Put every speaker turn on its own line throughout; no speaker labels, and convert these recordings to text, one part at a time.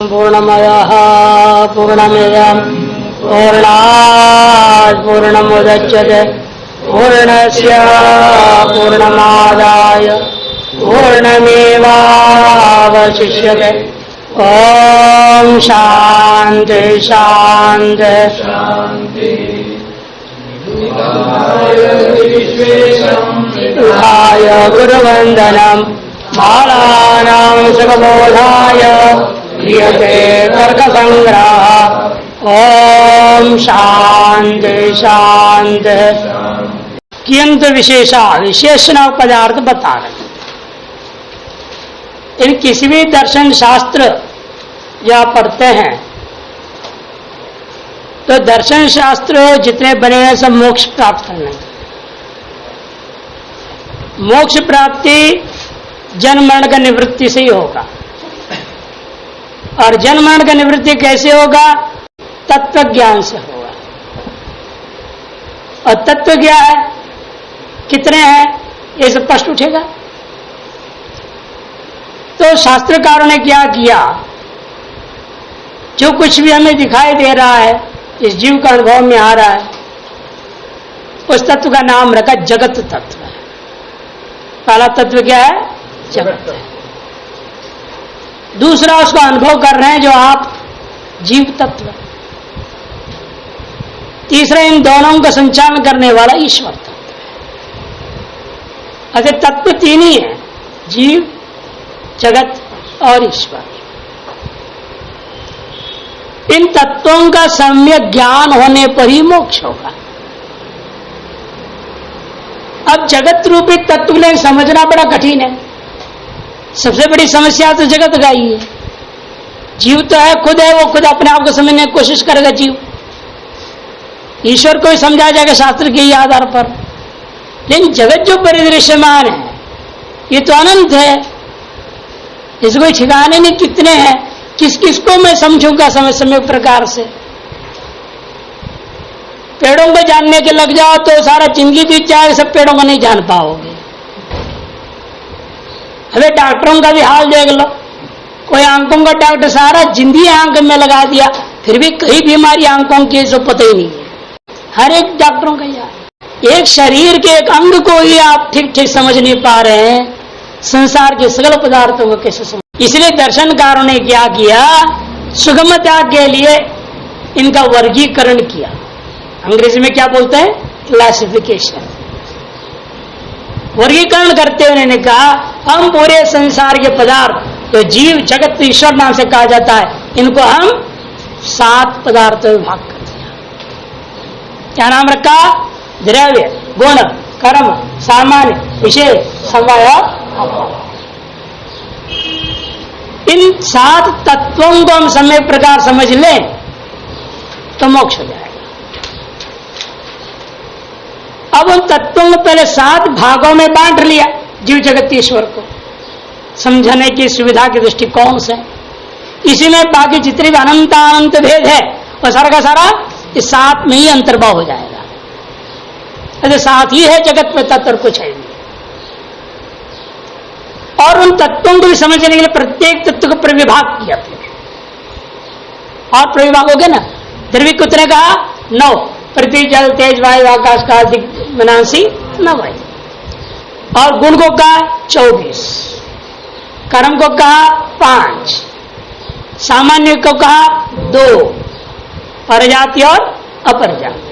पूर्णमयः पूर्णमिदं पूर्णात् पूर्णमुदच्यते पूर्णस्य पूर्णमादाय पूर्णमेवावशिष्यते। ओम शांति शांति शांति। विहाय गुरुवंदनम बालानां सुखबोधाय क्रियते तर्कसंग्रह। ओम शांति शांति। किंतु विशेषा विशेषण पदार्थ बता रहे। इन किसी भी दर्शन शास्त्र या पढ़ते हैं तो दर्शन शास्त्र जितने बने हैं सब मोक्ष प्राप्त करने। मोक्ष प्राप्ति जन्म मरण का निवृत्ति से ही होगा। और जन्म मरण का निवृत्ति कैसे होगा? तत्व ज्ञान से होगा। और तत्व क्या है, कितने हैं, ये सब प्रश्न उठेगा। तो शास्त्रकारों ने क्या किया, जो कुछ भी हमें दिखाई दे रहा है, इस जीव का अनुभव में आ रहा है, उस तत्व का नाम रखा जगत तत्व है। पहला तत्व क्या है? जगत है। दूसरा उसका अनुभव कर रहे हैं जो आप जीव तत्व। तीसरा इन दोनों का संचालन करने वाला ईश्वर तत्व है। अतः तत्व तीन ही है, जीव, जगत और ईश्वर। इन तत्वों का सम्यक ज्ञान होने पर ही मोक्ष होगा। अब जगत रूपी तत्व को समझना बड़ा कठिन है। सबसे बड़ी समस्या तो जगत का ही है। जीव तो है, खुद है, वो खुद अपने आप को समझने की कोशिश करेगा जीव। ईश्वर को ही समझा जाएगा शास्त्र के ही आधार पर। लेकिन जगत जो परिदृश्यमान है ये तो अनंत है, इसको कोई ठिकाने नहीं कितने हैं, किस किस को मैं समझूंगा समय समय प्रकार से। पेड़ों को जानने के लग जाओ तो सारा जिंदगी बीत जाएगा, सब पेड़ों को नहीं जान पाओगे। अबे डॉक्टरों का भी हाल देख लो, कोई आंखों का डॉक्टर सारा जिंदगी आंख में लगा दिया, फिर भी कई बीमारी आंखों की जो पता ही नहीं है। हर एक डॉक्टरों का यार, एक शरीर के एक अंग को ही आप ठीक ठीक समझ नहीं पा रहे हैं, संसार के सगल पदार्थों को कैसे समझ। इसलिए दर्शनकारों ने क्या किया, सुगमता के लिए इनका वर्गीकरण किया। अंग्रेजी में क्या बोलते हैं? क्लासिफिकेशन। वर्गीकरण करते हुए उन्होंने कहा हम पूरे संसार के पदार्थ जो जीव जगत ईश्वर नाम से कहा जाता है, इनको हम 7 पदार्थों में भाग कर दिया। क्या नाम रखा? द्रव्य, गुण, कर्म, सामान्य, विशेष, समवाय। इन 7 तत्वों को हम समय प्रकार समझ लें तो मोक्ष हो जाएगा। अब उन तत्वों को पहले 7 भागों में बांट लिया जीव जगत ईश्वर को समझने की सुविधा के दृष्टिकोण से। इसी में बाकी जितने भी अनंत भेद है वो सारा का सारा इस 7 में ही अंतर्भाव हो जाएगा। ऐसे 7 ही है जगत में, तत्व कुछ है नहीं। और उन तत्वों को भी समझने के लिए प्रत्येक तत्व को प्रविभाग किया। फिर और प्रविभाग हो गया ना, द्रव्य कितने कहा? 9। पृथ्वी, जल, तेज, वायु, आकाश का मनांसी 9 है। और गुण को कहा 24, कर्म को कहा 5, सामान्य को कहा 2, परजाति और अपरजाति।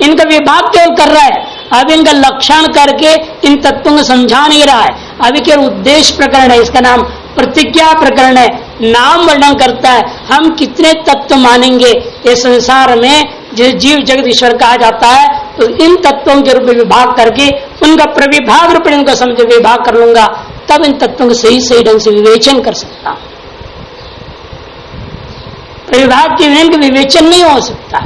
इनका विभाग केवल कर रहा है। अब इनका लक्षण करके इन तत्वों को समझा नहीं रहा है। अभी केवल उद्देश्य प्रकरण है, इसका नाम प्रतिज्ञा प्रकरण है। नाम वर्णन करता है हम कितने तत्व मानेंगे ये संसार में जिस जीव जगत ईश्वर कहा जाता है, तो इन तत्वों के रूप में विभाग करके उनका प्रविभाग रूप में इनको समझ विभाग कर लूंगा, तब इन तत्वों को सही सही ढंग से विवेचन कर सकता हूं। प्रविभाग के बिना विवेचन नहीं हो सकता।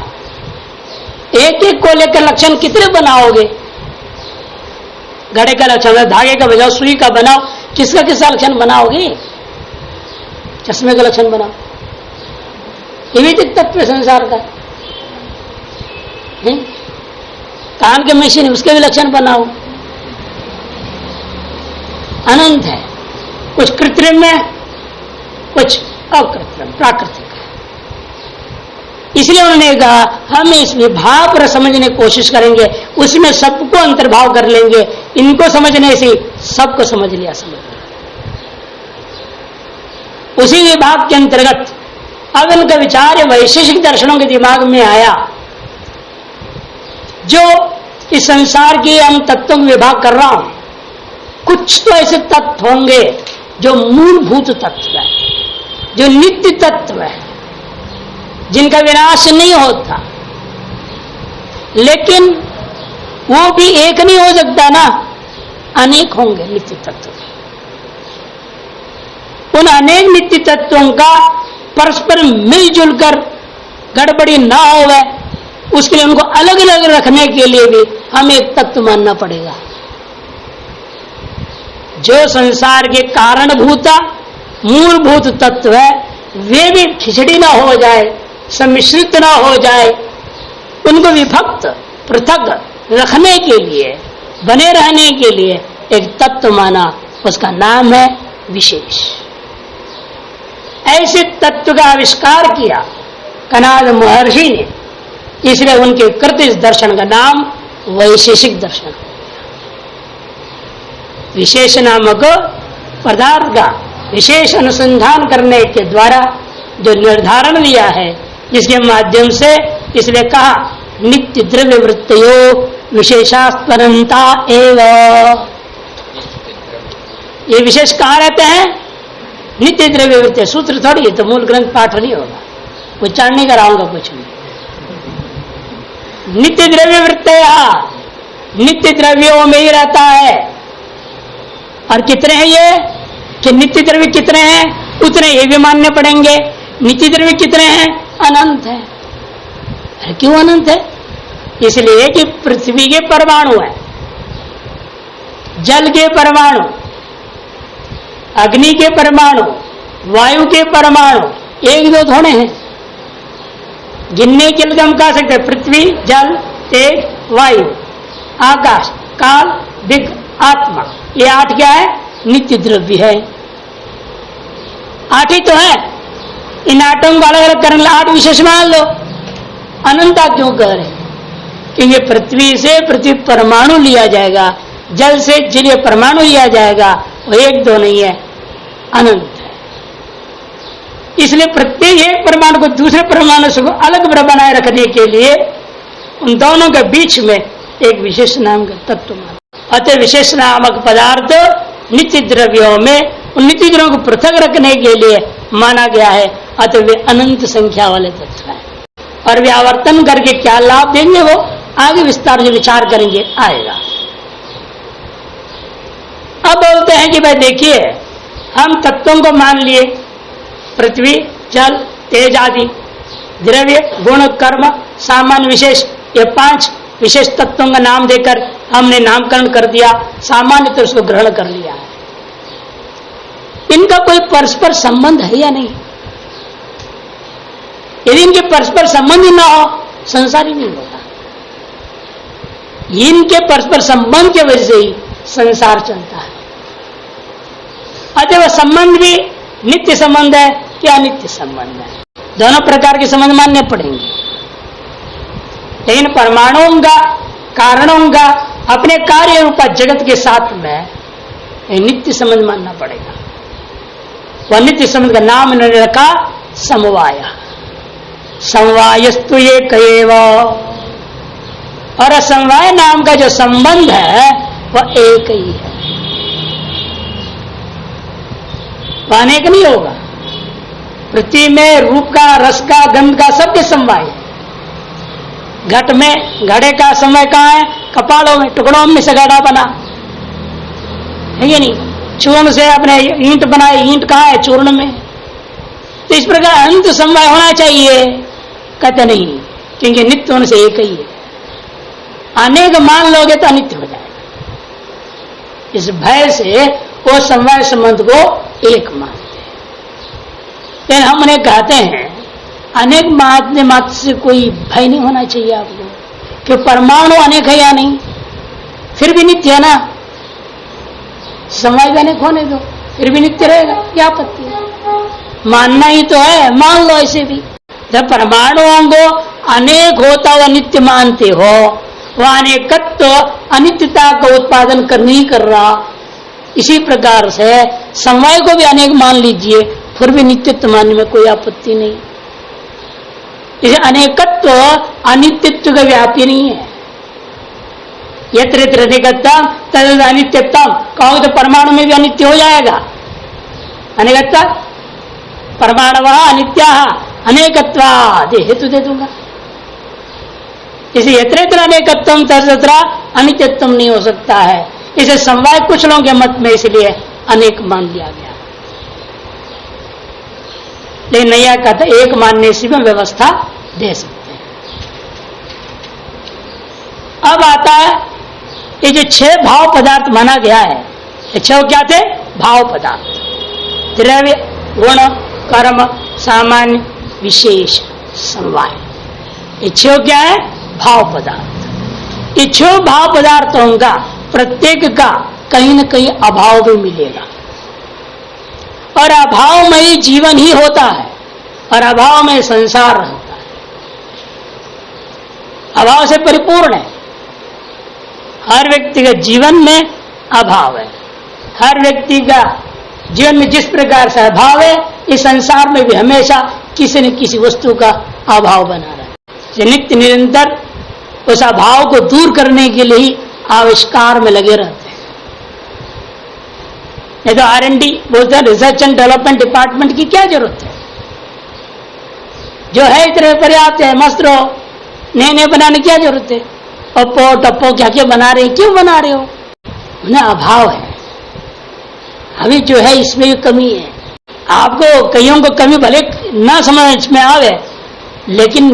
एक एक को लेकर लक्षण कितने बनाओगे? घड़े का लक्षण, धागे का बनाओ, सुई का बनाओ, किसका किसका लक्षण बनाओगे? चश्मे का लक्षण बनाओ। ये भी तत्व संसार का। कान के मशीन, उसके भी लक्षण बनाओ। अनंत है, कुछ कृत्रिम में, कुछ अकृत्रिम प्राकृतिक है। इसलिए उन्होंने कहा हम इस विभाग पर समझने की कोशिश करेंगे, उसमें सबको अंतर्भाव कर लेंगे। इनको समझने से सबको समझ लिया, समझ लिया। उसी विभाग के अंतर्गत अब इनका विचार वैशेषिक दर्शनों के दिमाग में आया। जो इस संसार के हम तत्वों का विभाग कर रहा हूं, कुछ तो ऐसे तत्व होंगे जो मूलभूत तत्व है, जो नित्य तत्व है, जिनका विनाश नहीं होता। लेकिन वो भी एक नहीं हो सकता ना, अनेक होंगे नित्य तत्व। उन अनेक नित्य तत्वों का परस्पर मिलजुल कर गड़बड़ी ना होवे, उसके लिए उनको अलग अलग रखने के लिए भी हमें एक तत्व मानना पड़ेगा। जो संसार के कारणभूता मूलभूत तत्व है, वे भी खिचड़ी ना हो जाए, सम्मिश्रित ना हो जाए, उनको विभक्त पृथक रखने के लिए, बने रहने के लिए एक तत्व माना, उसका नाम है विशेष। ऐसे तत्व का आविष्कार किया कनाद महर्षि ने, इसलिए उनके कृत इस दर्शन का नाम वैशेषिक दर्शन। विशेष नामक पदार्थ का विशेष अनुसंधान करने के द्वारा जो निर्धारण लिया है, जिसके माध्यम से इसलिए कहा नित्य द्रव्य वृत्तयो विशेषास्परंता एवं। ये विशेष कहाँ रहते हैं? नित्य द्रव्य वृत्ति। सूत्र थोड़ी है, तो मूल ग्रंथ पाठ नहीं होगा, उच्चारण नहीं कराऊंगा कुछ भी। नित्य द्रव्य वृत्ति नित्य द्रव्यों में ही रहता है। और कितने हैं ये? कि नित्य द्रव्य कितने हैं उतने ये भी मानने पड़ेंगे। नित्य द्रव्य कितने हैं? अनंत है। अरे क्यों अनंत है? इसलिए कि पृथ्वी के परमाणु है, जल के परमाणु, अग्नि के परमाणु, वायु के परमाणु, एक दो थोड़े हैं। गिनने के लिए हम कह सकते हैं पृथ्वी, जल, तेज, वायु, आकाश, काल, दिक्, आत्मा। ये 8 क्या है? नित्य द्रव्य है। 8 ही तो है। इन 8 को अलग अलग करने 8 विशेष मान लो। अनंता क्यों कह रहे? क्योंकि पृथ्वी से पृथ्वी परमाणु लिया जाएगा, जल से जलीय परमाणु लिया जाएगा, वो एक दो नहीं है, अनंत है। इसलिए प्रत्येक एक परमाणु को दूसरे परमाणु से अलग बनाए रखने के लिए उन दोनों के बीच में एक विशेष नाम का तत्व माना। अतः विशेष नामक पदार्थ नित्य द्रव्यों में उन नित्य द्रव्यों को पृथक रखने के लिए माना गया है। अतः वे अनंत संख्या वाले तत्व हैं। और वे आवर्तन करके क्या लाभ देंगे वो आगे विस्तार से विचार करेंगे, आएगा। अब बोलते हैं कि भाई देखिए, हम तत्वों को मान लिए, पृथ्वी, जल, तेज आदि द्रव्य, गुण, कर्म, सामान्य, विशेष, ये 5 विशेष तत्वों का नाम देकर हमने नामकरण कर दिया, सामान्य तो उसको ग्रहण कर लिया है। इनका कोई परस्पर संबंध है या नहीं? यदि इनके परस्पर संबंध ही ना हो, संसार ही नहीं होता। इनके परस्पर संबंध के वजह से ही संसार चलता है। अतः वह संबंध भी नित्य संबंध है कि अनित्य संबंध है, दोनों प्रकार के संबंध मानने पड़ेंगे। लेकिन परमाणुओं का, कारणों का, अपने कार्य रूपा जगत के साथ में नित्य संबंध मानना पड़ेगा। वह नित्य संबंध का नाम इन्होंने रखा समवाय। समवायस्तु एक एव। और असमवाय नाम का जो संबंध है वह एक ही है, वह अनेक नहीं होगा। पृथ्वी में रूप का, रस का, गंध का सबके समवाय। घट में घड़े का समय कहाँ है? कपालों में, टुकड़ों में से घड़ा बना है ये नहीं। चूर्ण से अपने ईंट बनाए, ईंट कहाँ है? चूर्ण में। तो इस प्रकार अंत समवाय होना चाहिए, कहते नहीं, क्योंकि नित्य होने से एक ही है। अनेक मान लोगे तो अनित्य हो जाएगा। इस भय से वो समवाय संबंध को एक मानते हैं। लेकिन हम उन्हें कहते हैं अनेक मात्र मात्र से कोई भय नहीं होना चाहिए आपको, कि परमाणु अनेक है या नहीं, फिर भी नित्य है ना। समवाय भी अनेक होने दो, फिर भी नित्य रहेगा, क्या आपत्ति है? मानना ही तो है, मान लो ऐसे भी। जब परमाणुओं को अनेक होता हुआ नित्य मानते हो, वह अनेकत्व अनित्यता का उत्पादन कर नहीं कर रहा। इसी प्रकार से समवाय को भी अनेक मान लीजिए, फिर भी नित्यत्व मानने में कोई आपत्ति नहीं। इसे अनेकत्व अनित्यत्व का व्यापी नहीं है। यत्र यत्र अनेकत्वम तद अनित्यत्वम कहो तो परमाणु में भी अनित्य हो जाएगा। अनेकत्व परमाणु अनित्या अनेकत्वाद हेतु दे दूंगा। इसे यत्र यत्र अनेकत्वम तत्र अनित्यत्वम नहीं हो सकता है। इसे समवाय कुछ लोगों के मत में इसलिए अनेक मान लिया गया, लेकिन नैया कहता एक मानने से भी व्यवस्था दे सकते हैं। अब आता है ये जो 6 भाव पदार्थ माना गया है, ये 6 क्या थे? भाव पदार्थ, द्रव्य, गुण, कर्म, सामान्य, विशेष, समवाय। ये 6 क्या है? भाव पदार्थ। ये 6 भाव पदार्थों का प्रत्येक का कहीं न कहीं अभाव भी मिलेगा, और अभाव में ही जीवन ही होता है, और अभाव में संसार रहता है। अभाव से परिपूर्ण है। हर व्यक्ति का जीवन में अभाव है। हर व्यक्ति का जीवन में जिस प्रकार से अभाव है, इस संसार में भी हमेशा किसी न किसी वस्तु का अभाव बना रहा है। नित्य निरंतर उस अभाव को दूर करने के लिए ही आविष्कार में लगे रहते हैं। ये तो R&D बोलते हैं, रिसर्च एंड डेवलपमेंट डिपार्टमेंट की क्या जरूरत है? जो है इतने पर्याप्त है, मस्त रहो। नए नए बनाने की क्या जरूरत है? पप्पो टप्पो क्या क्या बना रहे, क्यों बना रहे हो? उन्हें अभाव है। अभी जो है इसमें भी कमी है। आपको कईयों को कमी भले ना समझ में आवे, लेकिन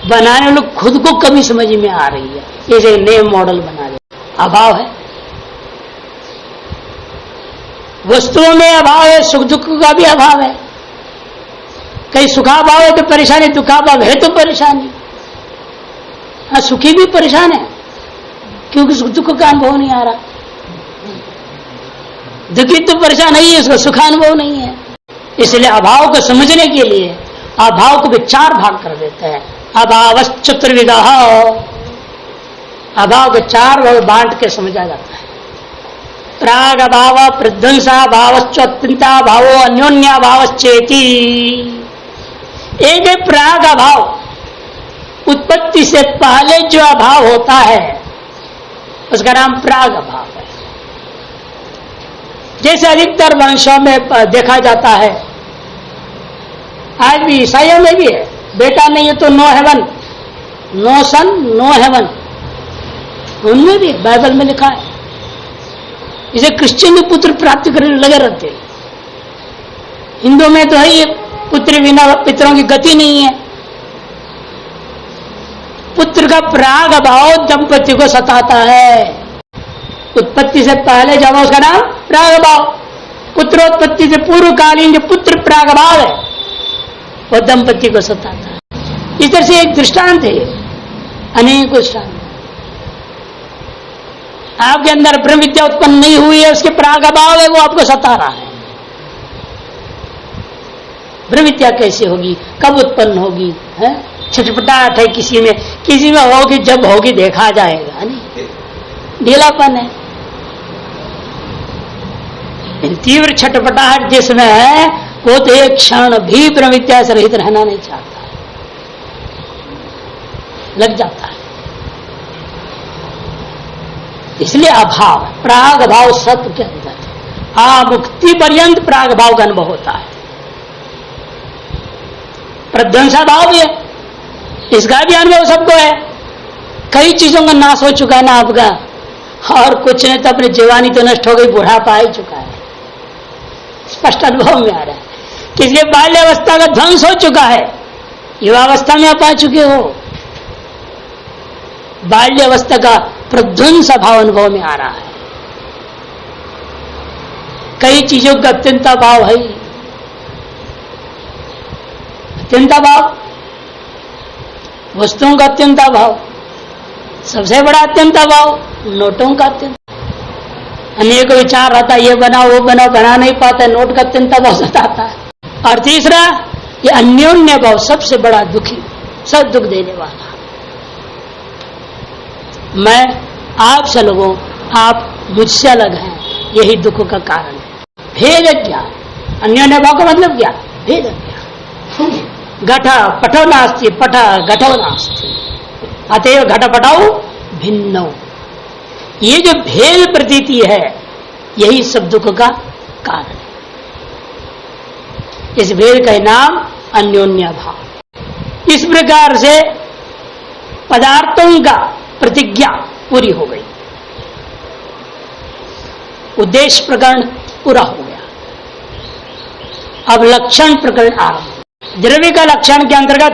बनाने लोग खुद को कमी समझ में आ रही है। जैसे नए मॉडल बना रहे, अभाव है। वस्तुओं में अभाव है, सुख दुख का भी अभाव है। कहीं सुखाभाव है तो परेशानी, दुखाभाव है तो परेशानी। हाँ, सुखी भी परेशान है क्योंकि सुख दुख का अनुभव नहीं आ रहा। दुखी तो परेशान नहीं है, उसका सुखानुभव नहीं है। इसलिए अभाव को समझने के लिए अभाव को भी 4 भाग कर देते हैं। अभाव चतुर्विधा, अभाव के 4 भाग बांट के समझा जाता है। प्राग अभाव, प्रध्वंसा भाव, अत्यंता भावो, अन्योन्या भावश्चेति। एक है प्राग अभाव, उत्पत्ति से पहले जो अभाव होता है उसका नाम प्राग अभाव है। जैसे अधिकतर वंशों में देखा जाता है, आज भी ईसाइयों में भी है, बेटा नहीं है तो नो हेवन, नो सन नो हेवन। उनमें भी बाइबल में लिखा है। इसे क्रिश्चियन भी पुत्र प्राप्त करने लगे रहते हैं। हिंदू में तो है ये पुत्र बिना पितरों की गति नहीं है। पुत्र का प्राग अभाव दंपति को सताता है। उत्पत्ति से पहले जब उसका नाम प्राग अभाव, पुत्रोत्पत्ति से पूर्वकालीन जो पुत्र प्राग अभाव है वह दंपति को सताता है। इस तरह से एक दृष्टांत है, अनेक दृष्टांत। आपके अंदर ब्रह्म विद्या उत्पन्न नहीं हुई है, उसके प्राग अभाव है, वो आपको सता रहा है। ब्रह्म विद्या कैसे होगी, कब उत्पन्न होगी? है छटपटाहट है किसी में होगी, जब होगी देखा जाएगा। नहीं, ढीलापन है। तीव्र छटपटाहट जिसमें है वो तो एक क्षण भी ब्रह्म विद्या से रहित रहना नहीं चाहता, लग जाता है। इसलिए अभाव, प्राग भाव सत्य के अंदर मुक्ति पर्यंत प्राग भाव का अनुभव होता है। प्रध्वंसा भाव भी है, इसका भी अनुभव सबको है। कई चीजों का नाश हो चुका है ना आपका, और कुछ नहीं तो अपनी जवानी तो नष्ट हो गई, बुढ़ापा ही चुका है। स्पष्ट अनुभव में आ रहा है कि इसलिए बाल्यावस्था का ध्वंस हो चुका है, युवावस्था में आप आ चुके हो। बाल्यावस्था का प्रध्वंस भाव अनुभव में आ रहा है। कई चीजों का अत्यंता भाव है, अत्यंता भाव, वस्तुओं का अत्यंता भाव, सबसे बड़ा अत्यंता भाव नोटों का अत्यंत। अनेक विचार रहता है, ये बनाओ वो बनाओ, बना नहीं पाता, नोट का अत्यंता भाव सताता है। और तीसरा, ये अन्योन्य भाव सबसे बड़ा दुखी, सब दुख देने वाला। मैं आपसे अलग हूं, आप मुझसे अलग हैं, यही दुख का कारण है। भेद ज्ञान, अन्योन्य भाव का मतलब क्या? भेद ज्ञान। घट पटो नास्ति, पट घटो नास्ति, अतएव घट पटाओ भिन्नो। ये जो भेद प्रतीति है, यही सब दुख का कारण है। इस भेद का नाम अन्योन्य भाव। इस प्रकार से पदार्थों का प्रतिज्ञा पूरी हो गई, उद्देश्य प्रकरण पूरा हो गया। अब लक्षण प्रकरण आरंभ। द्रव्य का लक्षण के अंतर्गत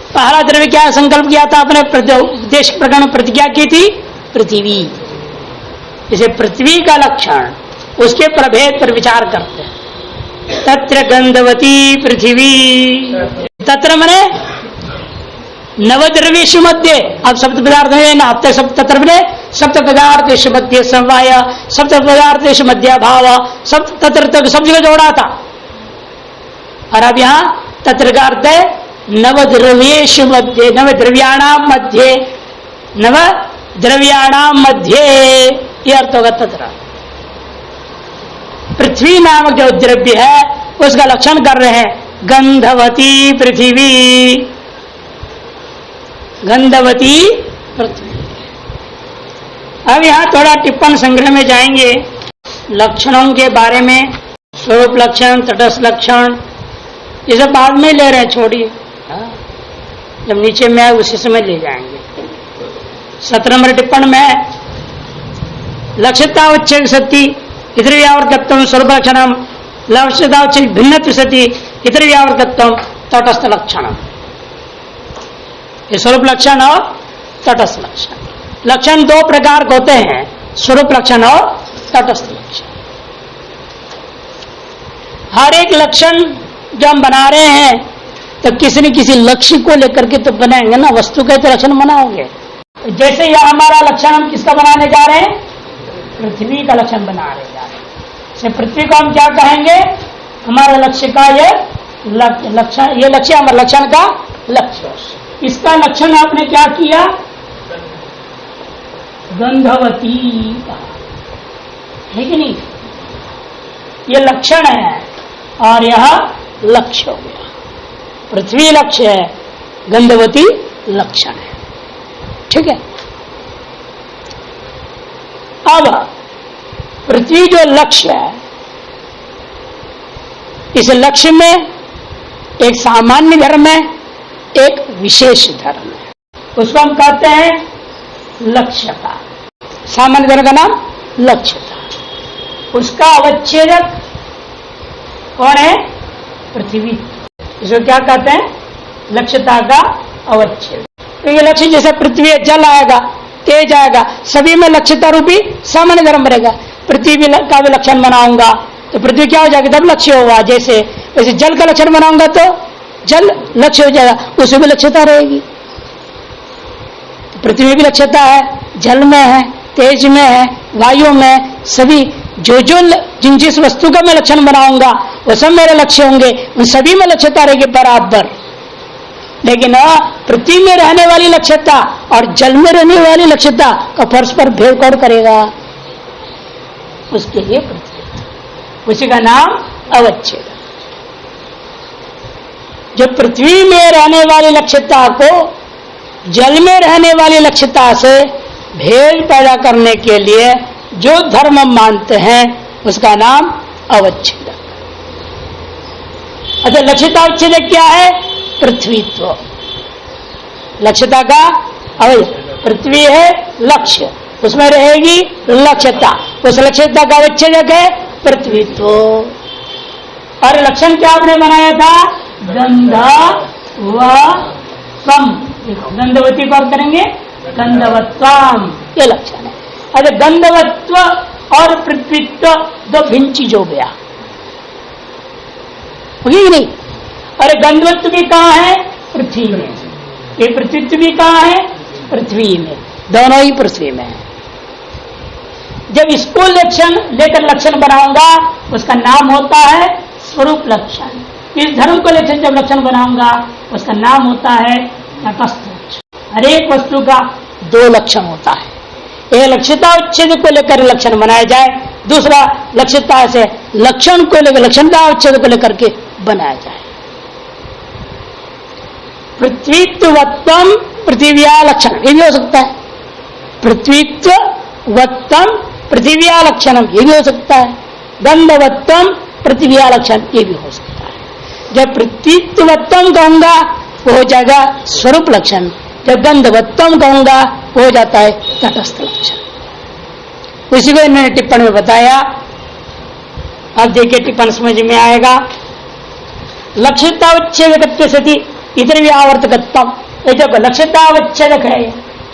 पहला द्रव्य क्या संकल्प किया था आपने? उद्देश्य प्रकरण में प्रतिज्ञा की थी पृथ्वी। इसे पृथ्वी का लक्षण, उसके प्रभेद पर विचार करते हैं। तत्र गंधवती पृथ्वी, तत्र मने नवद्रव्येषु मध्य। अब सप्त पदार्थ है ना, अब तक तत्र मने सप्त पदार्थेषु मध्य समवाय, सप्त पदार्थेषु मध्य भाव, सब तत्र तक सब जगह जोड़ा था। और अब यहाँ तत्र का अर्थ है नवद्रव्येषु मध्य, नवद्रव्याणाम मध्य, नवद्रव्याणाम मध्य, ये अर्थ होगा तत्र। पृथ्वी नामक जो द्रव्य है उसका लक्षण कर रहे हैं, गंधवती पृथ्वी, गंधवती पृथ्वी। अब यहां थोड़ा टिप्पण संग्रह में जाएंगे लक्षणों के बारे में। स्वरूप लक्षण, तटस्थ लक्षण, ये सब बाद में ले रहे हैं, छोड़िए, जब नीचे में आए उसी समय ले जाएंगे। 17 नंबर टिप्पण में लक्ष्यता उच्च सती इतर व्यावर्तत्व स्वरूप लक्षण, लक्ष्यता उच्च भिन्न सती इतर व्यावर्तत्व तटस्थ लक्षण। ये स्वरूप लक्षण और तटस्थ लक्षण। लक्षण दो प्रकार के होते हैं, स्वरूप लक्षण और तटस्थ लक्षण। हर एक लक्षण जो हम बना रहे हैं तो किसी न किसी लक्ष्य को लेकर के तो बनाएंगे ना, वस्तु के तो लक्षण बनाओगे। जैसे यह हमारा लक्षण हम किसका बनाने जा रहे हैं? पृथ्वी का लक्षण बना रहे जा रहे हैं। पृथ्वी को हम क्या कहेंगे? हमारे लक्ष्य का ये लक्षण, ये लक्ष्य हमारे लक्षण का लक्ष्य। इसका लक्षण आपने क्या किया? गंधवती है कि नहीं? ये लक्षण है और यह लक्ष्य हो गया। पृथ्वी लक्ष्य है, गंधवती लक्षण है। ठीक है। अब पृथ्वी जो लक्ष्य है, इस लक्ष्य में एक सामान्य धर्म है, एक विशेष धर्म है। उसको हम कहते हैं लक्ष्यता। सामान्य धर्म का नाम लक्ष्यता। उसका अवच्छेदक कौन है? पृथ्वी। इसको क्या कहते हैं? लक्ष्यता का अवच्छेद। तो ये लक्ष्य जैसे पृथ्वी जल आएगा, तेज आएगा, सभी में लक्ष्यता रूपी सामान्य धर्म बनेगा। पृथ्वी का भी लक्षण बनाऊंगा तो पृथ्वी क्या हो जाएगी? तब लक्ष्य होगा। जैसे वैसे जल का लक्षण बनाऊंगा तो जल लक्ष्य हो जाएगा, उसमें भी लक्ष्यता रहेगी। तो पृथ्वी में भी लक्ष्यता है, जल में है, तेज में है, वायु में, सभी जो जिन जिस वस्तु का मैं लक्षण बनाऊंगा वो सब मेरे लक्ष्य होंगे, उन सभी में लक्ष्यता रहेगी बराबर। लेकिन पृथ्वी में रहने वाली लक्ष्यता और जल में रहने वाली लक्ष्यता का परस्पर भेद कौन करेगा? उसके लिए पृथ्वी, उसी का नाम अवच्छेद। जो पृथ्वी में रहने वाली लक्ष्यता को जल में रहने वाली लक्ष्यता से भेद पैदा करने के लिए जो धर्म मानते हैं उसका नाम अवच्छेदक। अच्छा, लक्ष्यता अवच्छेदक क्या है? पृथ्वीत्व। लक्ष्यता का पृथ्वी है लक्ष्य, उसमें रहेगी लक्ष्यता, उस लक्ष्यता का अवच्छेदक है पृथ्वीत्व। और लक्षण क्या आपने बनाया था? गंधवत्वम। देखो, गंधवती को आप करेंगे गंधवत्वम, ये लक्षण है। अरे गंधवत्व और पृथ्वीत्व दो भिन्न चीज हो गया, होगी कि नहीं? अरे गंधवत्व भी कहाँ है? पृथ्वी में। ये पृथ्वीत्व भी कहाँ है? पृथ्वी में। दोनों ही पृथ्वी में है। जब इसको लक्षण लेकर लक्षण बनाऊंगा उसका नाम होता है स्वरूप लक्षण। इस धर्म को लेकर जब लक्षण बनाऊंगा उसका नाम होता है तटस्थ लक्षण। हर एक वस्तु का दो लक्षण होता है, एक लक्ष्यता उच्छेद को लेकर लक्षण बनाया जाए, दूसरा लक्ष्यता से लक्षण को लेकर लक्षणता उच्छेद को लेकर के बनाया जाए। पृथ्वीत्वत्तम पृथिव्या लक्षण ये भी हो सकता है, पृथ्वीत्वत्तम पृथिव्या लक्षणम ये भी हो सकता है, गंधवत्तम पृथिव्या लक्षण ये भी हो सकता है। जब पृथ्वीत्वत्तम कहूंगा वो हो जाएगा स्वरूप लक्षण, जब गंधवत्तम कहूंगा वो हो जाता है तटस्थ लक्षण। उसी को इन्होंने टिप्पणी में बताया। अब देखिए टिप्पणी समझ में आएगा। लक्ष्यतावच्छेदक सती इतर व्यावर्तकत्वम, ये देखो लक्ष्यतावच्छेदक है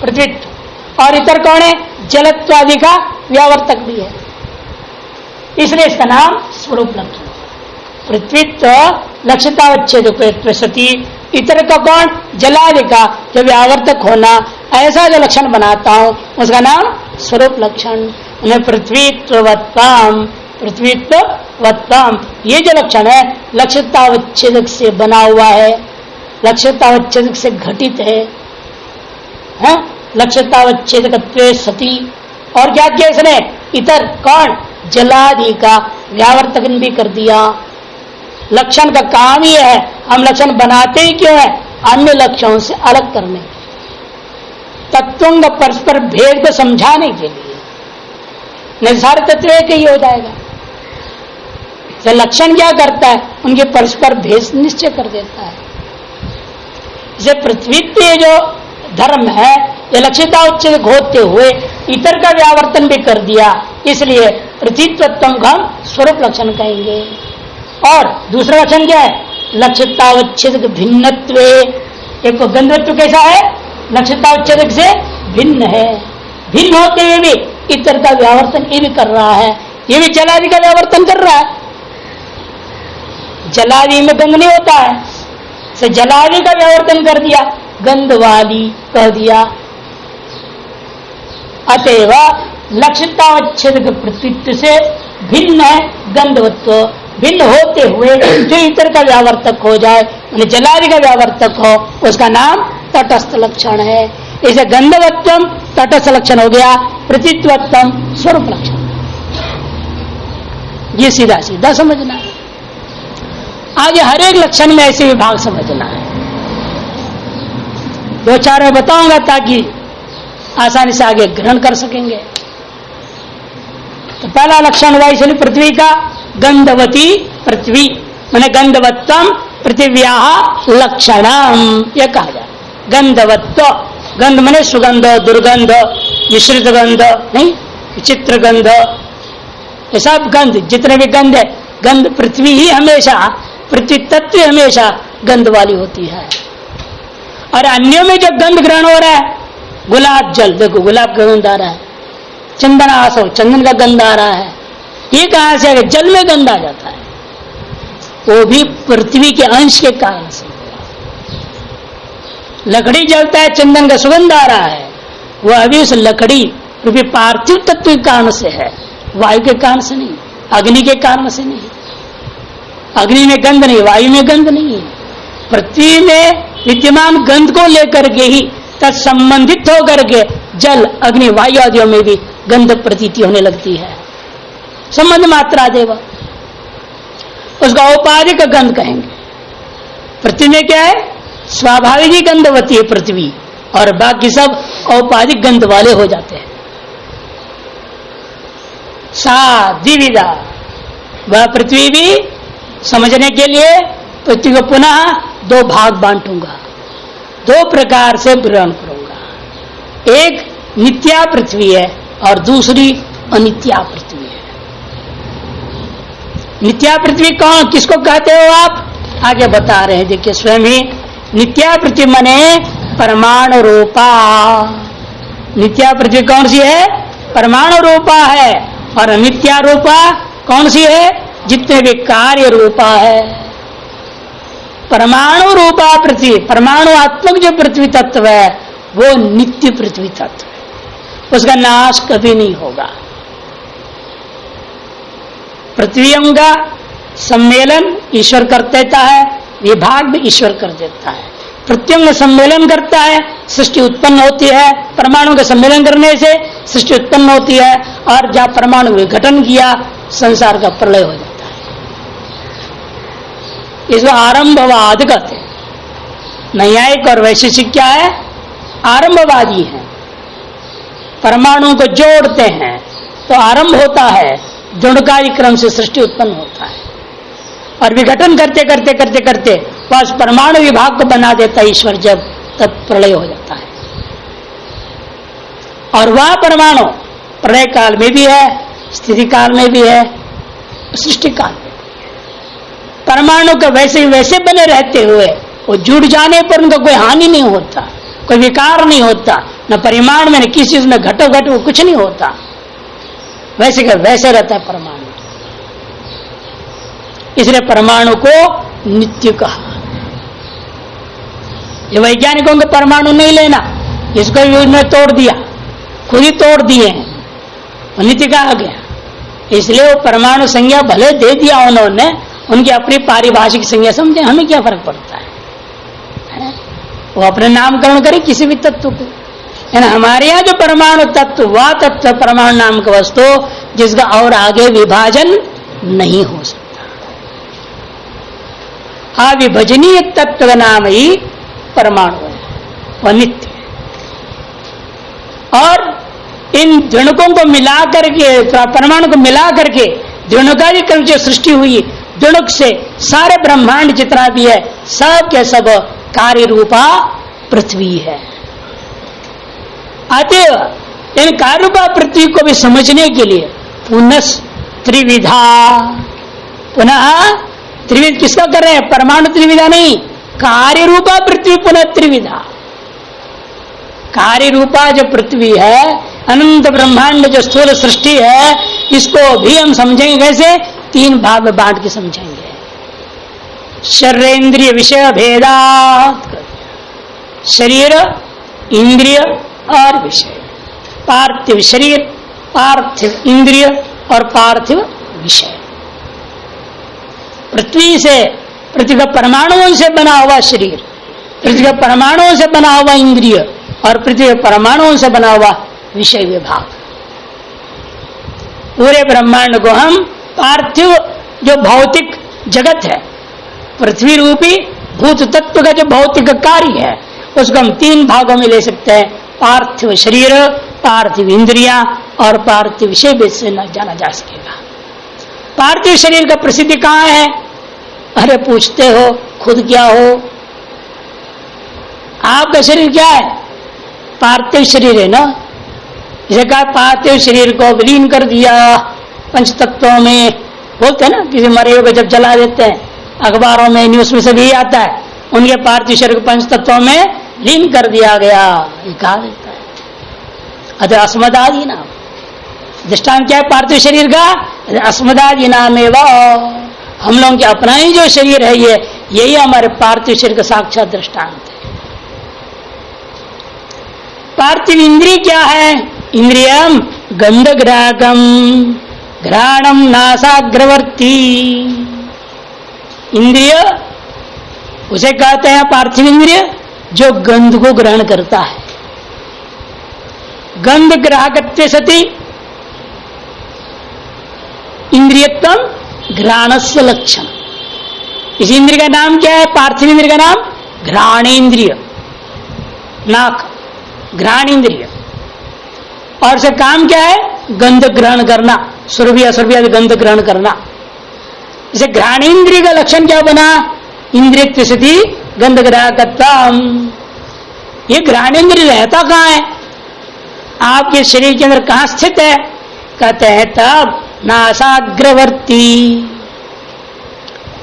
पृथ्वीत्व, और इतर कौन है जलत्वादि का व्यावर्तक भी है, इसलिए इसका नाम स्वरूप लक्षण। पृथ्वीत्व लक्ष्यतावच्छेदक सती, इतर का कौन जलादि का जब व्यावर्तक होना, ऐसा जो लक्षण बनाता हूं उसका नाम स्वरूप लक्षण। उन्हें पृथ्वीत्वत्तम पृथ्वीत्वत्तम ये जो लक्षण है लक्ष्यतावच्छेदक से बना हुआ है, लक्ष्यतावच्छेदक से घटित है, लक्ष्यतावच्छेदकत्वे सती। और क्या किया इसने इतर कौन जलादि का व्यावर्तकन भी कर दिया। लक्षण का काम ही है, हम लक्षण बनाते ही क्यों है अन्य लक्षणों से अलग करने के लिए, तत्वों का परस्पर भेद को समझाने के लिए, नहीं सारे तत्व एक ही हो जाएगा। तो लक्षण क्या करता है उनके परस्पर भेद निश्चय कर देता है। इसे पृथ्वी पे जो धर्म है ये लक्ष्यता उच्छेद होते हुए इतर का व्यावर्तन भी कर दिया, इसलिए पृथ्वीत्वत्व को हम स्वरूप लक्षण कहेंगे। और दूसरा लक्षण क्या है लक्ष्यतावच्छेदक भिन्नत्व। एक गंधवत्व कैसा है लक्ष्यतावच्छेदक से भिन्न है, भिन्न होते हुए भी इतर का व्यावर्तन ये भी कर रहा है, ये भी जलादि का व्यावर्तन कर रहा है। जलादि में गंध नहीं होता है, से जलादि का व्यावर्तन कर दिया, गंध वाली कह दिया। अतएव लक्ष्यतावच्छेदक पृथ्वीत्व से भिन्न है गंधवत्व, भिन्न होते हुए जो इतर का व्यावर्तक हो जाए उन्हें जलादि का व्यावर्तक हो उसका नाम तटस्थ लक्षण है। इसे गंधवत्वम तटस्थ लक्षण हो गया, पृथ्वीत्वत्वम स्वरूप लक्षण। ये सीधा सीधा समझना है। आगे हर एक लक्षण में ऐसे विभाग समझना है। दो चार मैं बताऊंगा ताकि आसानी से आगे ग्रहण कर सकेंगे। तो पहला लक्षण हुआ इसलिए पृथ्वी का गंधवती पृथ्वी, मैंने गंधवत्तम पृथिव्या लक्षणम यह कहा जाए। गंधवत्व गंध मैंने सुगंध, दुर्गंध, मिश्रित गंध नहीं, विचित्र गंध, ये सब गंध जितने भी गंध है, गंध पृथ्वी ही हमेशा, पृथ्वी तत्व हमेशा गंध वाली होती है। और अन्यों में जो गंध ग्रहण हो रहा है, गुलाब जल देखो गुलाब का गंध आ रहा है, चंदन आसो चंदन का गंध आ रहा है, ये कहां से आगे जल में गंध आ जाता है, वो भी पृथ्वी के अंश के कारण से। लकड़ी जलता है चंदन का सुगंध आ रहा है, वह अभी उस लकड़ी क्योंकि पार्थिव तत्व के कारण से है, वायु के कारण से नहीं, अग्नि के कारण से नहीं। अग्नि में गंध नहीं, वायु में गंध नहीं है, पृथ्वी में विद्यमान गंध को लेकर के ही तत्संबंधित होकर के जल अग्नि वायु आदियों में भी गंध प्रतीति होने लगती है। संबंध मात्रा देव उसका औपाधिक गंध कहेंगे। पृथ्वी में क्या है स्वाभाविक ही गंधवती है पृथ्वी, और बाकी सब औपाधिक गंध वाले हो जाते हैं। सा द्विविधा, वह पृथ्वी भी समझने के लिए पृथ्वी को पुनः दो भाग बांटूंगा, दो प्रकार से ग्रहण करूंगा। एक नित्या पृथ्वी है और दूसरी अनित्या पृथ्वी है। नित्या पृथ्वी कौन किसको कहते हो आप, आगे बता रहे हैं, देखिए स्वयं ही। नित्या पृथ्वी मने परमाणु रूपा, नित्या पृथ्वी कौन सी है परमाणु रूपा है, और अनित्या रूपा कौन सी है जितने भी कार्य रूपा है। परमाणु रूपा पृथ्वी, परमाणुआत्मक जो पृथ्वी तत्व है वो नित्य पृथ्वी तत्व है, उसका नाश कभी नहीं होगा। पृथ्वियों का सम्मेलन ईश्वर कर देता है, विभाग भी ईश्वर कर देता है। प्रत्यंग सम्मेलन करता है, सृष्टि उत्पन्न होती है। परमाणु का सम्मेलन करने से सृष्टि उत्पन्न होती है, और जब परमाणु विघटन किया संसार का प्रलय हो जाता है। इसको आरंभवाद कहते हैं। नैयायिक और वैशेषिक क्या है? आरंभवादी है। परमाणु को जोड़ते हैं तो आरंभ होता है, दृढ़कारी क्रम से सृष्टि उत्पन्न होता है, और विघटन करते करते करते करते बस परमाणु विभाग को बना देता है ईश्वर, जब तब प्रलय हो जाता है। और वह परमाणु प्रलय काल में भी है, स्थिति काल में भी है, सृष्टि काल में भी है। परमाणु का वैसे वैसे बने रहते हुए वो जुड़ जाने पर उनका कोई हानि नहीं होता, कोई विकार नहीं होता, न परिमाण में न किसी चीज में घटो घटो कुछ नहीं होता, वैसे का वैसे रहता है परमाणु। इसलिए परमाणु को नित्य कहा। ये वैज्ञानिकों को परमाणु नहीं लेना, इसको भी उन्होंने तोड़ दिया, खुद ही तोड़ दिए हैं, नित्य कहा गया। इसलिए वो परमाणु संज्ञा भले दे दिया उन्होंने, उनकी अपनी पारिभाषिक संज्ञा समझे, हमें क्या फर्क पड़ता है? वो अपने नामकरण करे किसी भी तत्व को। हमारे यहाँ जो परमाणु तत्व, वह तत्व परमाणु नाम का वस्तु जिसका और आगे विभाजन नहीं हो सकता। अविभजनीय तत्व का नाम ही परमाणु है, वह नित्य है। और इन द्विणुकों को मिला करके, परमाणु को मिला करके द्विणुकारी क्रम जो सृष्टि हुई, द्विणुक से सारे ब्रह्मांड जितना भी है सब के सब कार्य रूपा पृथ्वी है। अतः इन कार्य रूपा पृथ्वी को भी समझने के लिए पुनः त्रिविधा, पुनः त्रिविध किसका कर रहे हैं? परमाणु त्रिविधा नहीं, कार्य रूपा पृथ्वी पुनः त्रिविधा। कार्य रूपा जो पृथ्वी है, अनंत ब्रह्मांड जो स्थूल सृष्टि है, इसको भी हम समझेंगे कैसे? तीन भाग में बांट के समझेंगे। शरीरेंद्रिय विषय भेदात, शरीर, इंद्रिय और विषय। पार्थिव शरीर, पार्थिव इंद्रिय और पार्थिव विषय। पृथ्वी से, पृथ्वी का परमाणुओं से बना हुआ शरीर, पृथ्वी का परमाणुओं से बना हुआ इंद्रिय और पृथ्वी के परमाणुओं से बना हुआ विषय विभाग। पूरे ब्रह्मांड को हम पार्थिव जो भौतिक जगत है, पृथ्वी रूपी भूत तत्व का जो भौतिक कार्य है, उसको हम तीन भागों में ले सकते हैं। पार्थिव शरीर, पार्थिव इंद्रिया और पार्थिव विषय भेद से न जाना जा सकेगा। पार्थिव शरीर का प्रसिद्धि कहाँ है? अरे पूछते हो खुद क्या हो? आपका शरीर क्या है? पार्थिव शरीर है ना। इसे कहा पार्थिव शरीर को विलीन कर दिया पंच तत्वों में। बोलते हैं ना, किसी मरे हुए को जब जला देते हैं, अखबारों में न्यूज में से भी आता है, उनके पार्थिव शरीर को पंच तत्वों में लीन कर दिया गया, ये कहा देता है। अतः अस्मदादि नाम दृष्टांत क्या है पार्थिव शरीर का? अस्मदादि नाम एवं, हम लोगों के अपना ही जो शरीर है ये, यही हमारे पार्थिव शरीर का साक्षात दृष्टांत है। पार्थिव इंद्रिय क्या है? इंद्रियम गंधग्राहकम घ्राणम नासाग्रवर्ती। इंद्रिय उसे कहते हैं पार्थिव इंद्रिय जो गंध को ग्रहण करता है। गंध ग्राहकत्व सती इंद्रियत्वम घ्राणस्य लक्षण। इस इंद्रिय का नाम क्या है? पार्थिव इंद्रिय का नाम घ्राणेन्द्रिय, नाक घ्राण इंद्रिय। और से काम क्या है? गंध ग्रहण करना, सुरभि असुरभि आदि गंध ग्रहण करना। इसे घ्राणेन्द्रिय का लक्षण क्या बना? इंद्रिय स्थिति गंध ग्राहकत्वम। ये घ्राणेन्द्रिय रहता कहां है? आपके शरीर के अंदर कहां स्थित है? कहते हैं तब नासाग्रवर्ती।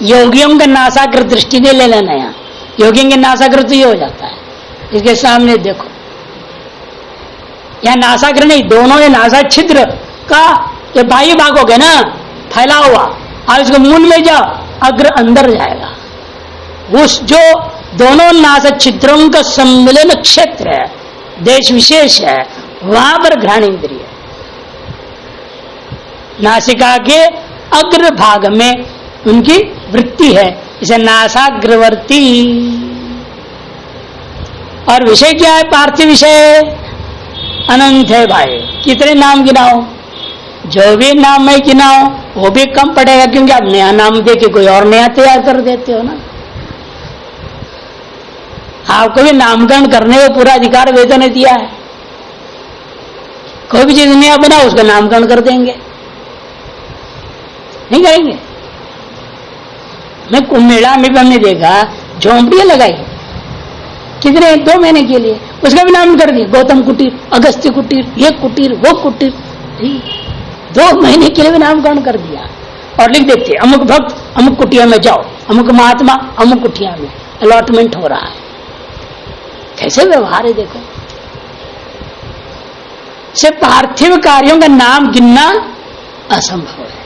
योगियों का नासाग्र दृष्टि नहीं ले लेना। यहाँ योगियों के नासाग्र तो ये हो जाता है, इसके सामने देखो, यहाँ नासाग्र नहीं, दोनों ये नासा छिद्र का ये बाह्य भाग हो गया ना, फैला हुआ। और इसको मुंह में जाओ, अग्र अंदर जाएगा। उस जो दोनों नासा छिद्रों का सम्मिलन क्षेत्र है, देश विशेष है, वहां पर घ्राण इंद्रिय नासिका के अग्र भाग में उनकी वृत्ति है, इसे नासाग्रवर्ती। और विषय क्या है? पार्थिव विषय अनंत है भाई। कितने नाम गिनाओ, जो भी नाम मैं गिनाओ वो भी कम पड़ेगा, क्योंकि आप नया नाम दे के कोई और नया तैयार कर देते हो ना। आपको भी नामकरण करने का पूरा अधिकार वेदों ने दिया है। कोई भी चीज नया बना उसका नामकरण कर देंगे, नहीं करेंगे? मैं कुंभ मेला में भी हमने देखा झोंपड़ियां लगाई, कितने 2 महीने के लिए, उसका भी नाम कर दिया गौतम कुटीर, अगस्त्य कुटीर, ये कुटीर वो कुटीर, 2 महीने के लिए भी नामकरण कर दिया। और लिख देते अमुक भक्त अमुक कुटिया में जाओ, अमुक महात्मा अमुक कुटिया में अलॉटमेंट हो रहा है। कैसे व्यवहार है देखो। से पार्थिव कार्यों का नाम गिनना असंभव है।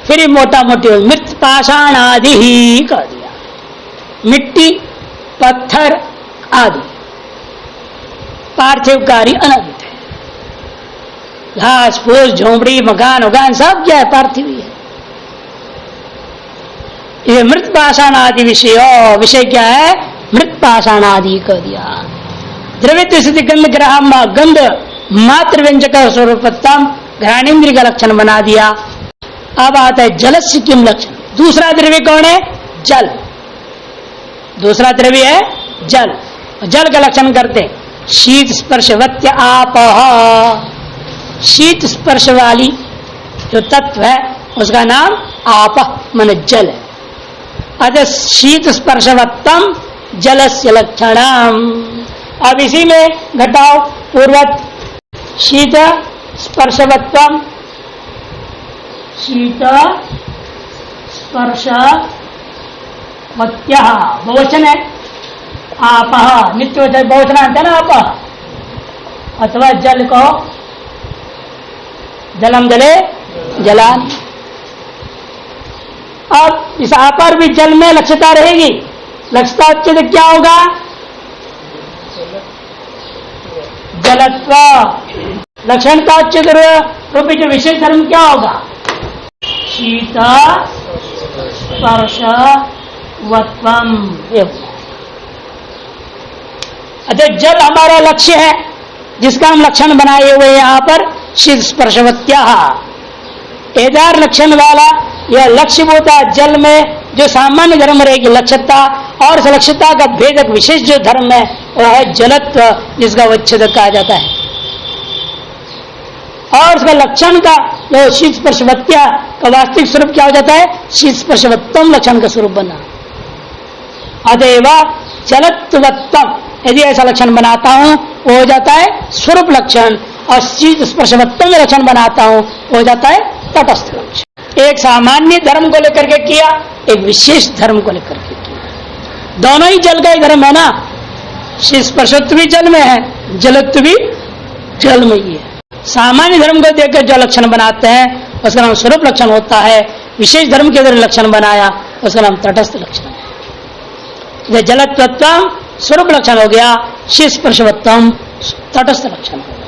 फिर ये मोटा मोटी मृत पाषाण आदि ही कह दिया, मिट्टी पत्थर आदि पार्थिव कार्य अनंत है। घास फूस झोंपड़ी मकान उगान सब क्या है? पार्थिव ही है। ये मृत पाषाण आदि विषय, विषय क्या है? मृत पाषाण आदि कह दिया। द्रव्य स्थिति गंध ग्रह गंध मात्र व्यंजक स्वरूपतम घ्राणेन्द्रिय का लक्षण बना दिया। अब आता है जलस्य किम लक्षण। दूसरा द्रव्य कौन है? जल। दूसरा द्रव्य है जल। जल का लक्षण करते शीत स्पर्शवत्य आप। शीत स्पर्श वाली जो तत्व है उसका नाम आप मन जल है। अतः शीत स्पर्शवत्तम जलस्य लक्षणम। अब इसी में घटाओ पूर्वत शीत स्पर्शवत्तम, शीत स्पर्श वत्य बहुवचन है। आप नित्य बहुवचन आता है ना आप, अथवा जल को जलम जले जलान। अब इस आपर भी जल में लक्ष्यता रहेगी। लक्ष्यता उच्चत क्या होगा? जलत्व। लक्षण का उच्चत रूप जो विशेष धर्म क्या होगा? शीत स्पर्श वत्वम। अतः जल हमारा लक्ष्य है, जिसका हम लक्षण बनाए हुए यहाँ पर शीत स्पर्शवत्या। एदार लक्षण वाला यह लक्ष्यभूता जल में जो सामान्य धर्म रहेगी लक्ष्यता, और इस लक्ष्यता का भेदक विशेष जो धर्म है वह है जलत्व, जिसका वच्छेद कहा जाता है। और उसका लक्षण का जो शीत स्पर्शवत्या का वास्तविक स्वरूप क्या हो जाता है? शीत स्पर्शवत्तम लक्षण का स्वरूप बना। अतएव जलत्वत्तम यदि ऐसा लक्षण बनाता हूं वो हो जाता है स्वरूप लक्षण, और शीत स्पर्शवत्तम लक्षण बनाता हूं वो हो जाता है तटस्थ लक्षण। एक सामान्य धर्म को लेकर के किया, एक विशेष धर्म को लेकर के किया। दोनों ही जल का ही धर्म है ना। शीत स्पर्शत्व भी जल में है, जलत्व भी जल में ही है। सामान्य धर्म को देखकर जो लक्षण बनाते हैं उसका नाम स्वरूप लक्षण होता है। विशेष धर्म के अंदर लक्षण बनाया उसका नाम तटस्थ लक्षण है। जलत्वत्तम स्वरूप लक्षण हो गया, शीत स्पर्शवत्तम तटस्थ लक्षण हो गया।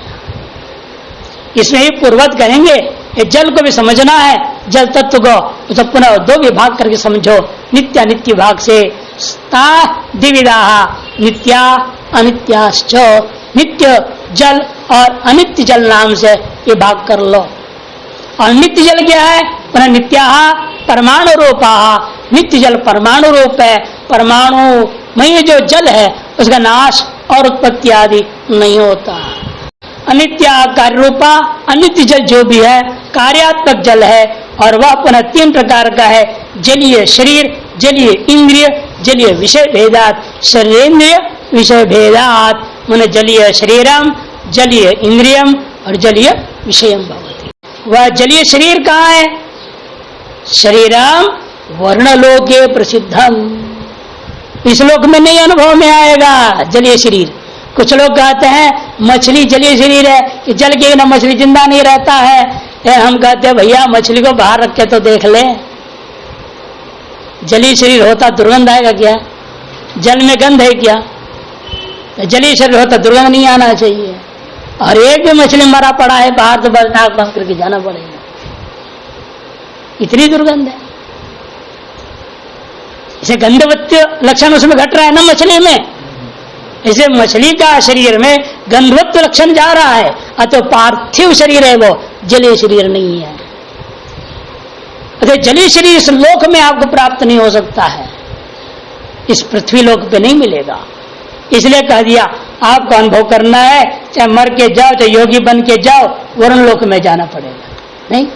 इसमें ही पूर्वत करेंगे ये जल को भी समझना है, जल तत्व को उसे पुनः 2 विभाग करके समझो। नित्य अनित्य भाग से द्विविधा नित्या अनित्याश्च। नित्य जल और अनित्य जल नाम से ये भाग कर लो। और नित्य जल क्या है? पुनः नित्या परमाणु रूपा। नित्य जल परमाणु रूप है। परमाणु में जो जल है उसका नाश और उत्पत्ति आदि नहीं होता। अनित्य कार्य रूपा अनित्य जल जो भी है कार्यात्मक जल है, और वह पुनः 3 प्रकार का है। जलीय शरीर, जलीय इंद्रिय, जलीय विषय भेदात। शरीरेन्द्रिय विषय भेदात मन जलीय शरीरम, जलीय इंद्रियम और जलीय विषयम भवति। वह जलीय शरीर कहाँ है? शरीरम वर्णलोके प्रसिद्धम। इस लोक में नहीं अनुभव में आएगा जलीय शरीर। कुछ लोग कहते हैं मछली जलीय शरीर है, कि जल के बिना मछली जिंदा नहीं रहता है। हम कहते हैं भैया मछली को बाहर रख के तो देख ले। जलीय शरीर होता दुर्गंध आएगा क्या? जल में गंध है क्या? जलीय शरीर होता दुर्गंध नहीं आना चाहिए। और एक भी मछली मरा पड़ा है बाहर तो बस नाक बंद करके जाना पड़ेगा, इतनी दुर्गंध है। इसे गंधवत्य लक्षण उसमें घट रहा है ना मछली में, इसे मछली का शरीर में गंधवत्व लक्षण जा रहा है, अतः पार्थिव शरीर है, वो जलीय शरीर नहीं है। अतः जलीय शरीर इस लोक में आपको प्राप्त नहीं हो सकता है, इस पृथ्वी लोक पे नहीं मिलेगा। इसलिए कह दिया आपको अनुभव करना है, चाहे मर के जाओ चाहे योगी बन के जाओ, वरुण लोक में जाना पड़ेगा। नहीं,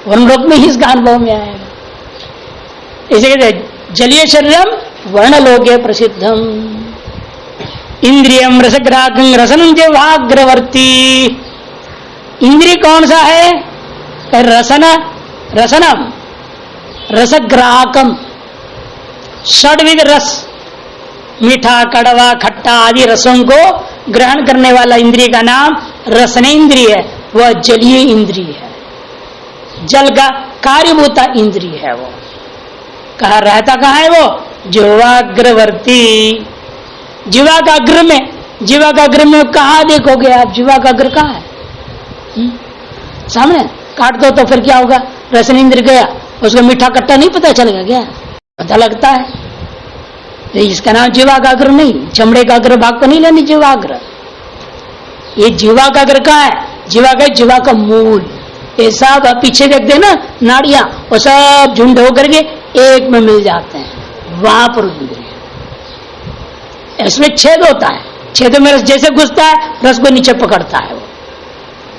वरुण लोक में ही इसका अनुभव में आएगा। इसलिए कहते जलीय शरीरम वर्णलोके प्रसिद्धम इंद्रियम रसग्राहकं रसनं जिह्वाग्रवर्ती। इंद्रिय कौन सा है? रसनम रसग्राहकम, षड्विध रस, मीठा कड़वा खट्टा आदि रसों को ग्रहण करने वाला इंद्रिय का नाम रसनेन्द्रिय है, वह जलीय इंद्रिय है, जल का कार्यभूता इंद्रिय है। वो कहा रहता कहाँ है? वो जिह्वाग्रवर्ती, जीवा का अग्र में। जीवा का अग्र में कहाँ देखोगे आप? जीवा का अग्र कहाँ है? सामने काट दो तो फिर क्या होगा? रसनेन्द्रिय गया, उसको मीठा कट्टा नहीं पता चलेगा क्या? पता लगता है। इसका नाम जीवाग्र नहीं, चमड़े का अग्र भाग को नहीं लेनी जीवाग्र। ये जीवाग्र कहाँ है? जीवा का मूल। ये सब पीछे देखते हैं ना नाड़ियां, वो सब झुंड होकर के एक में मिल जाते हैं, वहां पर इंद्रिय। इसमें छेद होता है, छेद में रस जैसे घुसता है रस को नीचे पकड़ता है, वो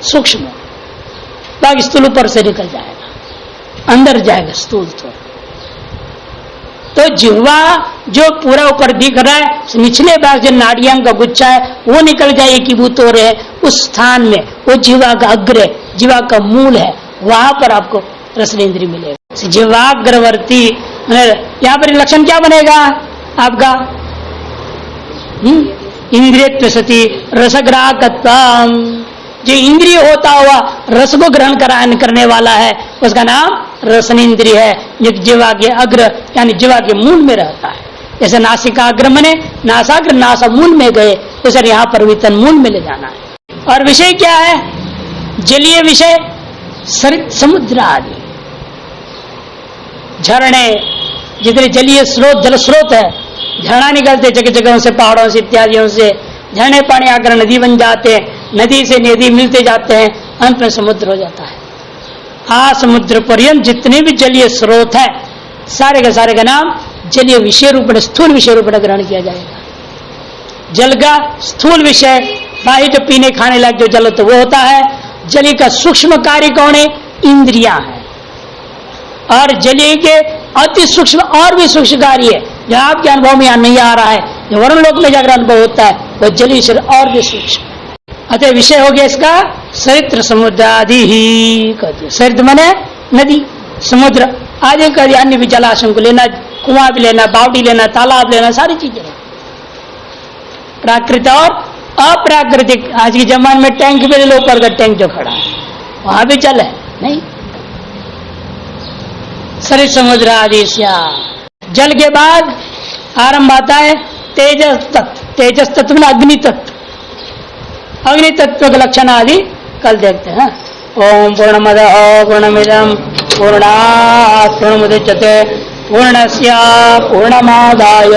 सूक्ष्म बाकी स्थूल ऊपर से निकल जाएगा, अंदर जाएगा स्थूल। तो जिह्वा जो पूरा ऊपर दिख रहा है, निचले भाग जो नाड़ियां का गुच्छा है वो निकल जाए एकीभूत हो रहे हैं, उस स्थान में वो जीवा का अग्र, जीवा का मूल है, वहां पर आपको रसनेन्द्रिय मिलेगा। जीवाग्रवर्ती यहाँ पर लक्षण क्या बनेगा आपका? इंद्रियत्व सती रसग्राहकत्वम, जो इंद्रिय होता हुआ रस को ग्रहण करने वाला है उसका नाम रसनेन्द्रिय है, जो जीवा के अग्र यानी जीवा के मूल में रहता है। जैसे नासिकाग्र मने नासाग्र नासा मूल में गए, उसे यहाँ पर भी तन मूल में ले जाना है। और विषय क्या है? जलीय विषय सरित समुद्र आदि, झरने, जितने जलीय स्रोत जल स्रोत है, झरना निकलते जगह जगहों से, पहाड़ों से इत्यादियों से, झरने पानी आकर नदी बन जाते हैं, नदी से नदी मिलते जाते हैं, अंत में समुद्र हो जाता है। समुद्र पर्यंत जितने भी जलीय स्रोत है सारे का नाम जलीय विषय रूप में, स्थूल विषय रूप में ग्रहण किया जाएगा। जल का स्थूल विषय बाह्य जो पीने खाने लायक जो जल होता है वो होता है। जलीय का सूक्ष्म कार्य कौन है? इंद्रियां है। और जलीय के अति सूक्ष्म और भी सूक्ष्म कार्य है जो आपके अनुभव में यहाँ नहीं आ रहा है, जो वरुण लोक में जाकर अनुभव होता है, वह जलीय शरीर और भी सूक्ष्म। अतः विषय हो गया इसका सरित्र समुद्र आदि ही कहते। सरित्र माने नदी, समुद्र आदि का अन्य भी जलाशयों को लेना, कुआं भी लेना, बावड़ी लेना, तालाब लेना, सारी चीजें प्राकृतिक और अप्राकृतिक। आज के जमाने में टैंक भी ले लो, ऊपर का टैंक जो खड़ा है वहां भी जल है नहीं। सरित समुद्र आदि जल के बाद आरंभ आता है तेजस तत्व। तेजस तत्व में अग्नि तत्व, अग्नि तत्व के लक्षण आदि कल देखते हैं। ओम पूर्णमदः पूर्णमिदं पूर्णात् पूर्णमुदच्यते पूर्णस्य पूर्णमादाय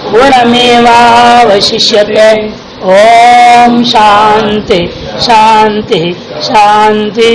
पूर्णमेवावशिष्यते। ओम शांति शांति शांति।